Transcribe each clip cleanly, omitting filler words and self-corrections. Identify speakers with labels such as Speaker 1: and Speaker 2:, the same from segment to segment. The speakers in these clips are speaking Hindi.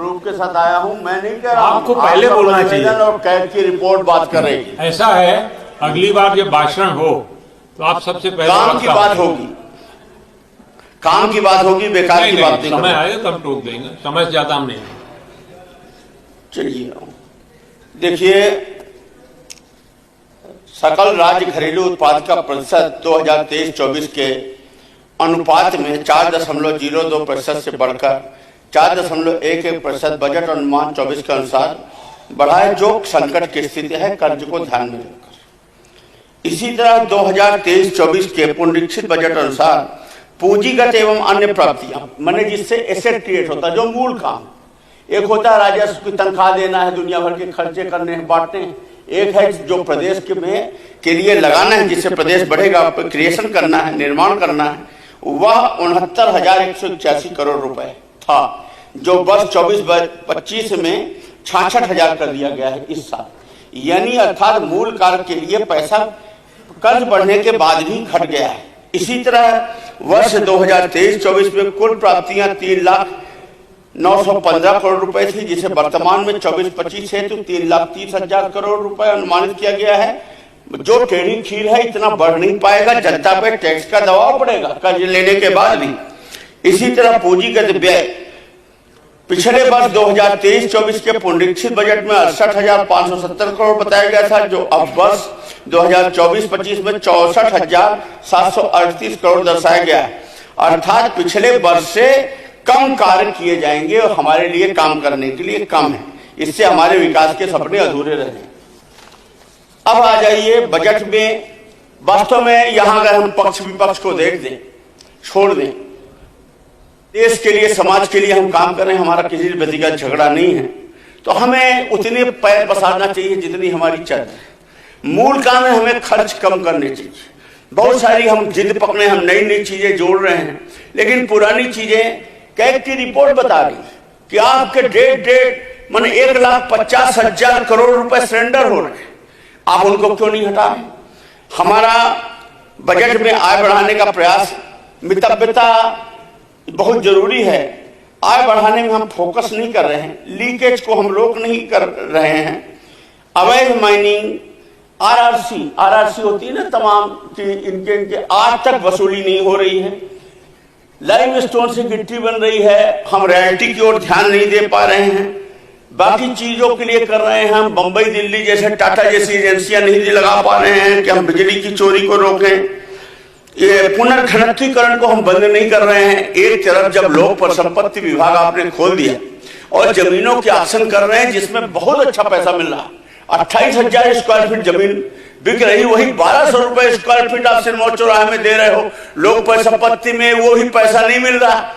Speaker 1: प्रूफ के साथ आया हूं। मैं नहीं कह रहा,
Speaker 2: आपको पहले बोलना चाहिए
Speaker 1: और कैग की रिपोर्ट बात कर रही है।
Speaker 2: ऐसा है, अगली बार जब भाषण हो तो आप सबसे पहले
Speaker 1: काम की बात होगी, काम की बात होगी, बेकार की बात नहीं।
Speaker 2: समय आएगा तब टोक देंगे, समय से ज्यादा हम नहीं।
Speaker 1: चलिए देखिए, सकल राज्य घरेलू उत्पाद का प्रतिशत 2023-24 के अनुपात में 4.02% से बढ़कर 4.11% बजट अनुमान 24 के अनुसार बढ़ा है, जो संकट की स्थिति है कर्ज को ध्यान में रखकर। इसी तरह 2023-24 के पुनरीक्षित बजट अनुसार पूंजीगत एवं अन्य प्राप्तियां, माने जिससे एसेट क्रिएट होता है, जो मूल काम, एक होता है राजस्व की तनख्वाह देना है, दुनिया भर के खर्चे करने हैं, बांटने हैं। एक है जो प्रदेश के लिए लगाना है, जिससे प्रदेश बढ़ेगा, क्रिएशन करना है, निर्माण करना है। वह 69,181 करोड़ रुपए था, जो वर्ष 24-25 में 66,000 कर दिया गया है इस साल। यानी अर्थात मूल कार्य के लिए पैसा कर्ज बढ़ने के बाद भी घट गया है। इसी तरह वर्ष 2023-24 में कुल प्राप्तियां 3,09,15 करोड़ रुपए थी, जिसे वर्तमान में 24-25 हेतु 3,30,000 करोड़ रुपए अनुमानित किया गया है। जो टेढ़ी खीर है, इतना बढ़ नहीं पाएगा, जनता पे टैक्स का दबाव पड़ेगा कर्ज लेने के बाद भी। इसी तरह पूंजीगत व्यय पिछले वर्ष 2023-24 के पुनरीक्षित बजट में 68,570 करोड़ बताया गया था, जो अब वर्ष 2024-25 में 64,738 करोड़ दर्शाया गया है। अर्थात पिछले वर्ष से कम कार्य किए जाएंगे और हमारे लिए काम करने के लिए कम है। इससे हमारे विकास के सपने अधूरे रहे। अब आ जाइए बजट में। वास्तव में यहां अगर हम पक्ष विपक्ष को देख दें, छोड़ दें, देश के लिए, समाज के लिए हम काम करें, हमारा किसी व्यक्तिगत झगड़ा नहीं है, तो हमें उतने पैर पसारना चाहिए जितनी हमारी चल है। मूल काम है हमें खर्च कम करने चाहिए। बहुत सारी हम जिद पकड़े, हम नई नई चीजें जोड़ रहे हैं, लेकिन पुरानी चीजें, कैग की रिपोर्ट बता रही कि आपके डेट माने 1,50,000 करोड़ रुपए सरेंडर हो रहे हैं। आप उनको क्यों नहीं हटा? हमारा बजट में आय बढ़ाने का प्रयास, मितव्यता बहुत जरूरी है। आय बढ़ाने में हम फोकस नहीं कर रहे हैं, लीकेज को हम रोक नहीं कर रहे हैं। अवैध माइनिंग, आरआरसी होती है ना तमाम की, इनके आज तक वसूली नहीं हो रही है। लाइम स्टोन से गिट्टी बन रही है, हम रॉयल्टी की ओर ध्यान नहीं दे पा रहे हैं। बाकी चीजों के लिए कर रहे हैं हम, बंबई दिल्ली जैसे, टाटा जैसी एजेंसियां नहीं लगा पा रहे हैं कि हम बिजली की चोरी को रोकें। ये पुनर्खनकीकरण को हम बंद नहीं कर रहे हैं। एक तरफ जब लोक संपत्ति विभाग आपने खोल दिया और जमीनों के ऑक्शन कर रहे हैं, जिसमें बहुत अच्छा पैसा मिल रहा है। 28,000 स्क्वायर फीट जमीन बिक रही, वही 1,200 रुपए स्क्वायर फीट आप सिरमौर चौराहे में दे रहे हो। लोक संपत्ति में वही पैसा नहीं मिल रहा,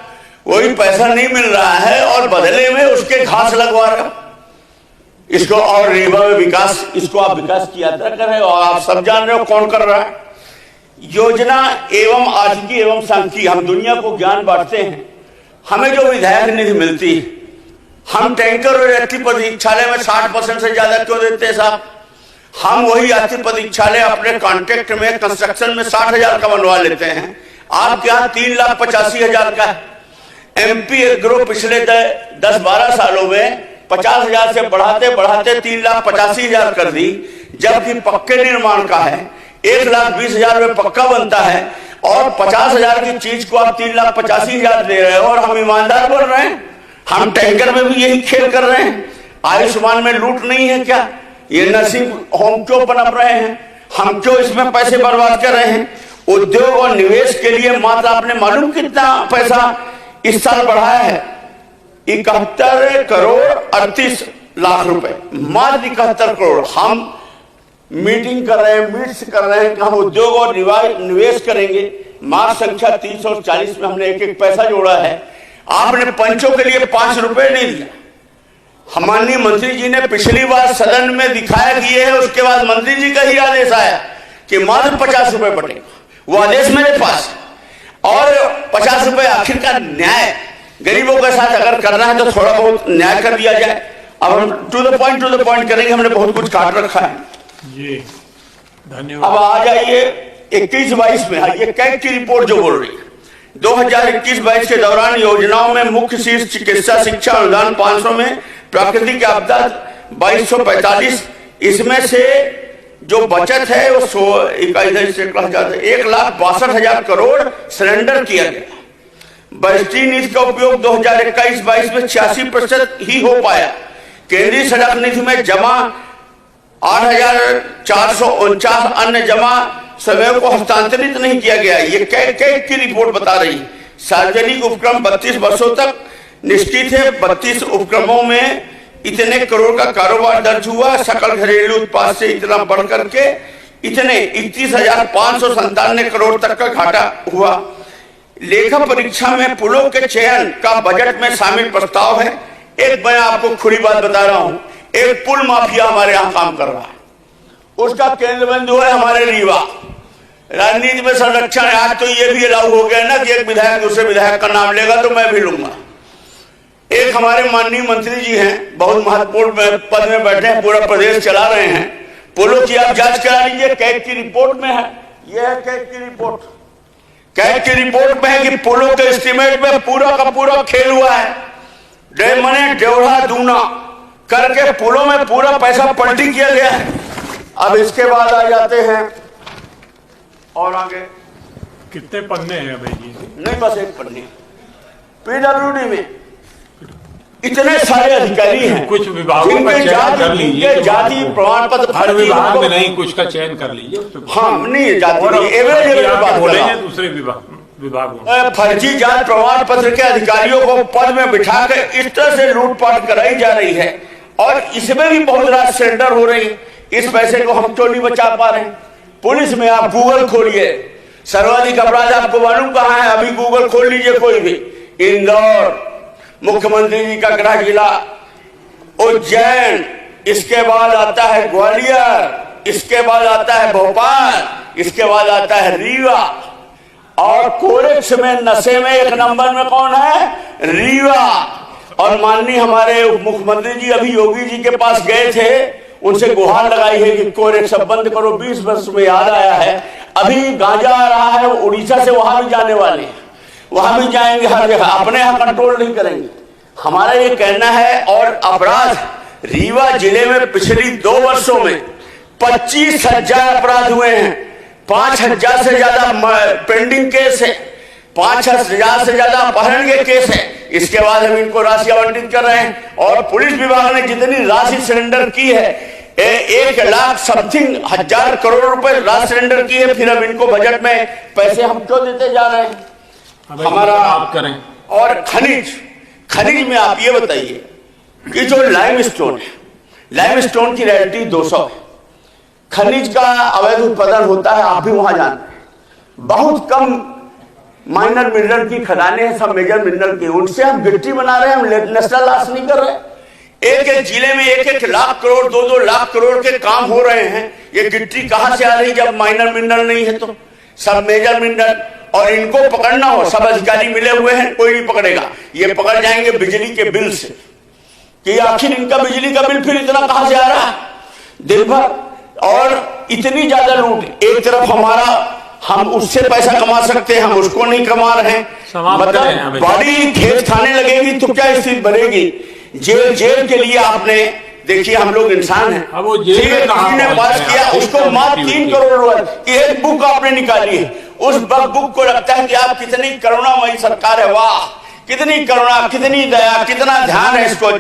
Speaker 1: वही पैसा नहीं मिल रहा है, और बदले में उसके घास लगवा रहे हो। इसको और रीवा में विकास, इसको आप विकास की यात्रा कर रहे हो, और आप सब जान रहे हो कौन कर रहा है। योजना एवं आर्थिकी एवं सांख्यिकी, हम दुनिया को ज्ञान बांटते हैं। हमें जो विधायक निधि मिलती है, हम टैंकर और यात्री प्रतीक्षालय में 60% से ज्यादा क्यों देते हैं साहब? हम वही यात्री प्रतीक्षालय अपने कॉन्ट्रैक्ट में, कंस्ट्रक्शन में 60,000 का बनवा लेते हैं। आपके यहाँ 3,85,000 का है। एमपी एग्रो पिछले 10-12 सालों में 50,000 से बढ़ाते बढ़ाते 3,85,000 कर दी, जबकि पक्के निर्माण का है 1,20,000 में पक्का बनता है, और 50,000 की चीज को आप 3,85,000 दे रहे हो, और हम ईमानदार बन रहे हैं। हम टैंकर में भी यही खेल कर रहे हैं। आयुष्मान में लूट नहीं है क्या? ये नर्सिंग होम क्यों बना रहे हैं? हम क्यों इसमें पैसे बर्बाद कर रहे हैं? उद्योग और निवेश के लिए मात्र आपने मालूम कितना पैसा इस साल बढ़ाया है? 71 करोड़ 38 लाख रुपए, मात्र 71 करोड़। हम मीटिंग कर रहे हैं, मीट्स कर रहे हैं कि हम उद्योग और निवेश करेंगे। मार्च संख्या 340 में हमने एक पैसा जोड़ा है। आपने पंचों के लिए 5 रुपए नहीं दिया। माननीय मंत्री जी ने पिछली बार सदन में दिखाया कि ये है, उसके बाद मंत्री जी का ही आदेश आया कि मात्र 50 रुपए बटेगा। वो आदेश मेरे पास, और 50 रुपए आखिर का न्याय गरीबों के साथ अगर करना है तो थोड़ा बहुत न्याय कर दिया जाए। अब हम टू द पॉइंट करेंगे, हमने बहुत कुछ काट रखा है
Speaker 2: जी। धन्यवाद।
Speaker 1: अब आ जाइए 21-22 में, ये कैग की रिपोर्ट जो बोल रही है, 2021-22 के दौरान योजनाओं में मुख्य शीर्ष चिकित्सा शिक्षा अनुदान 500 में, प्राकृतिक आपदा 2245, इसमें से जो बचत है वो 1,62,000 करोड़ सरेंडर किया गया। बजटीय निधि का उपयोग 2021-22 में 86% ही हो पाया। केंद्रीय सड़क निधि में जमा 8,449 अन्य जमा समय को हस्तांतरित नहीं किया गया। ये कैग की रिपोर्ट बता रही। सार्वजनिक उपक्रम 32 वर्षों तक निष्क्रिय थे। 32 उपक्रमों में इतने करोड़ का कारोबार दर्ज हुआ। सकल घरेलू उत्पाद से इतना बढ़ करके इतने 31,597 करोड़ तक का घाटा हुआ। लेखा परीक्षा में पुलों के चयन का बजट में शामिल प्रस्ताव है। एक मैं आपको खुली बात बता रहा हूं, एक पुल माफिया हमारे यहां काम कर रहा है, उसका केंद्र बिंदु है हमारे रीवा। राजनीति में संरक्षण है। आज तो ये भी अलाउ हो गया ना कि एक विधायक दूसरे विधायक का नाम लेगा तो मैं भी लूंगा। एक हमारे माननीय मंत्री जी हैं, बहुत महत्वपूर्ण पद में बैठे हैं, पूरा प्रदेश चला रहे हैं। पुलों की आप जांच करा लीजिए, कैग की रिपोर्ट में है। यह है कैग की रिपोर्ट। कैग की रिपोर्ट में है कि पुलों के एस्टीमेट में पूरा का पूरा खेल हुआ है। डेमने डेवढ़ा दूना करके पुलों में पूरा पैसा पलटी किया गया है। अब इसके बाद आ जाते हैं और आगे
Speaker 2: कितने पन्ने हैं अभी जी?
Speaker 1: नहीं, बस एक पन्ने। पीडब्ल्यूडी में इतने सारे अधिकारी हैं,
Speaker 2: कुछ विभागों का चयन कर लीजिए।
Speaker 1: जाति प्रमाण पत्र
Speaker 2: हर विभाग में नहीं, कुछ का चयन कर लीजिए।
Speaker 1: हाँ, नहीं जाति नहीं, एवरेज बात
Speaker 2: बोलेंगे दूसरे विभागों।
Speaker 1: फर्जी जाति प्रमाण पत्र के अधिकारियों को पद में बिठा कर इस तरह से लूटपाट कराई जा रही है और इसमें भी बहुत रात सरेंडर हो रही। इस पैसे को हम क्यों नहीं बचा पा रहे? पुलिस में आप गूगल खोलिए, सर्वाधिक अपराध आपको मालूम कहां है? अभी गूगल खोल लीजिए कोई भी। इंदौर, मुख्यमंत्री जी का गृह जिला, उज्जैन, इसके बाद आता है ग्वालियर, इसके बाद आता है भोपाल, इसके बाद आता है रीवा। और कोरेक्स में नशे में एक नंबर में कौन है? रीवा। और माननीय हमारे उप मुख्यमंत्री जी अभी योगी जी के पास गए थे, उनसे गुहार लगाई है कि कोरेक्स सब बंद करो। 20 वर्ष में याद आया है, अभी गांजा आ रहा है, उड़ीसा से वहां भी जाने वाले हैं, वहां भी जाएंगे हर जगह। अपने यहां कंट्रोल नहीं करेंगे, हमारा ये कहना है। और अपराध रीवा जिले में पिछली 2 वर्षों में 25,000 अपराध हुए हैं। 5,000 से ज्यादा पेंडिंग केस है, 5,000 से ज्यादा अपहरण के केस है। इसके बाद हम इनको राशि आवंटित कर रहे हैं। और पुलिस विभाग ने जितनी राशि सरेंडर की है, 1 लाख समथिंग हजार करोड़ रुपए राशि सरेंडर की है। फिर अब इनको बजट में पैसे हम क्यों देते जा रहे हैं? हमारा
Speaker 2: आप करें।
Speaker 1: और खनिज में आप ये बताइए कि जो लाइमस्टोन है, लाइमस्टोन की रॉयल्टी 200 है। खनिज का अवैध उत्पादन होता है, आप भी वहां जानते हैं। बहुत कम माइनर मिनरल की खदानें हैं, सब मेजर मिनरल की, उनसे हम गिट्टी बना रहे हैं। हम नेशनल लॉस नहीं कर रहे। एक जिले में 1 लाख करोड़ 2 लाख करोड़ के काम हो रहे हैं। ये गिट्टी कहां से आ रही जब माइनर मिनरल नहीं है? तो सब मेजर मिनरल। और इनको पकड़ना हो, सब अधिकारी मिले हुए हैं, कोई नहीं पकड़ेगा। ये पकड़ जाएंगे बिजली के बिल से कि आखिर इनका बिजली का बिल फिर इतना कहां से आ रहा है दिन भर। और इतनी ज्यादा लूट। एक तरफ हमारा, हम उससे पैसा कमा सकते हैं, हम उसको नहीं कमा रहे हैं। मतलब बड़ी खेत खाने लगेगी तो क्या स्थिति बनेगी? जेल के लिए आपने देखिए, हम लोग इंसान हैं।
Speaker 2: अब वो जेल में
Speaker 1: किसी ने पास किया, उसको मात्र 3 करोड़ रुपए एक बुक आपने निकाली है। उस बुक को लगता है कि आप कितनी करुणामयी सरकार है, वाह कितनी करुणा, कितनी दया, कितना ध्यान है इसको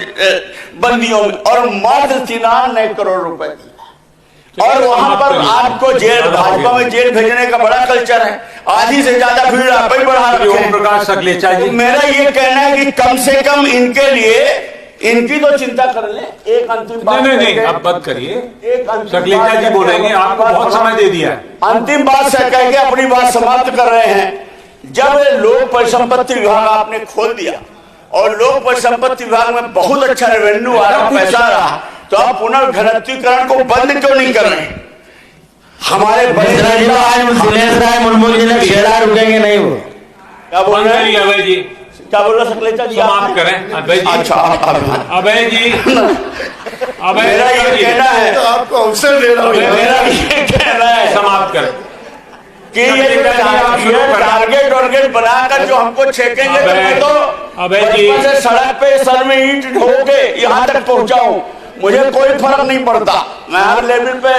Speaker 1: बंदियों में। और मात्र 93 करोड़ रुपए दिया। और वहां पर आपको जेल, भाजपा में जेल भेजने का बड़ा कल्चर है। आधी से ज्यादा भीड़ आप ही बढ़ा रहे हैं।
Speaker 2: प्रकाश सकलेचा जी,
Speaker 1: मेरा ये कहना है कि कम से कम इनके लिए, इनकी तो चिंता कर लें। एक अंतिम बात,
Speaker 2: नहीं आप बात करिए। सकलेचा जी बोलेंगे, आपको बहुत समय दे दिया है।
Speaker 1: अंतिम बात से कह के अपनी बात समाप्त कर रहे हैं। जब लोक परिसंपत्ति विभाग आपने खोल दिया और लोक परिसंपत्ति विभाग में बहुत अच्छा रेवेन्यू आ रहा, पैसा आ रहा, तो आप पुनर्घनत्वीकरण को बंद क्यों नहीं कर रहे? हमारे
Speaker 3: मुर्मू जी ने खेला रुकेंगे नहीं। वो
Speaker 1: क्या बोल रहे हैं
Speaker 2: अभय जी?
Speaker 1: क्या बोल रहे सकलेचा जी?
Speaker 2: समाप्त करें अभय जी।
Speaker 1: अच्छा
Speaker 2: अभय जी,
Speaker 1: मेरा ये कहना है,
Speaker 3: आपको अवसर दे रहा हूँ,
Speaker 1: मेरा ये कहना है
Speaker 2: समाप्त करें
Speaker 1: कि ये जो टारगेट वारगेट बनाकर जो हमको छेकेंगे तो मैं तो
Speaker 2: अबे जी।
Speaker 1: बचपन से सड़क पे सर में ईंट ढो के यहाँ तक पहुंचा हूँ, मुझे कोई फर्क नहीं पड़ता, मैं हर लेवल पे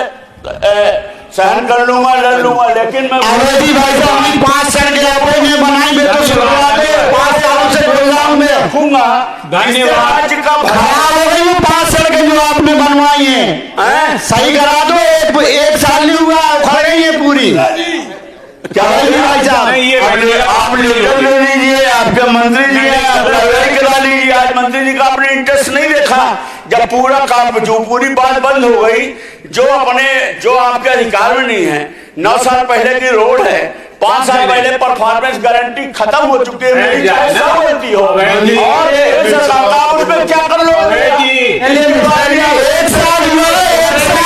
Speaker 1: सहन कर लूंगा, लड़ लूंगा, लेकिन मैं
Speaker 3: अवैधी भाई साहब हम 5 साल के आपने में बनाई बेटो शुरुआत 5 सालों से गुजराम में
Speaker 1: रखूंगा।
Speaker 2: धन्यवाद।
Speaker 1: राज्य का
Speaker 3: खराब हो गई वो 5 साल के जो आपने बनवाई है, सही करा दो। एक साल नहीं हुआ, उखड़ गई है पूरी। क्या भाई साहब,
Speaker 2: नहीं, ये
Speaker 1: आप लीडर ले लीजिए, आपके मंत्री जी हैं, आप लड़ाई करा लीजिए। आज मंत्री जी का आपने इंटरेस्ट नहीं देखा, जब पूरा काम जो पूरी बात बंद हो गई, जो आपके अधिकार में नहीं है। 9 साल पहले की रोड है, 5 साल पहले परफॉर्मेंस गारंटी खत्म हो चुकी है, मेरी होती हो और सरकार उसमें क्या कर लो।
Speaker 3: एक साल हुआ, एक साल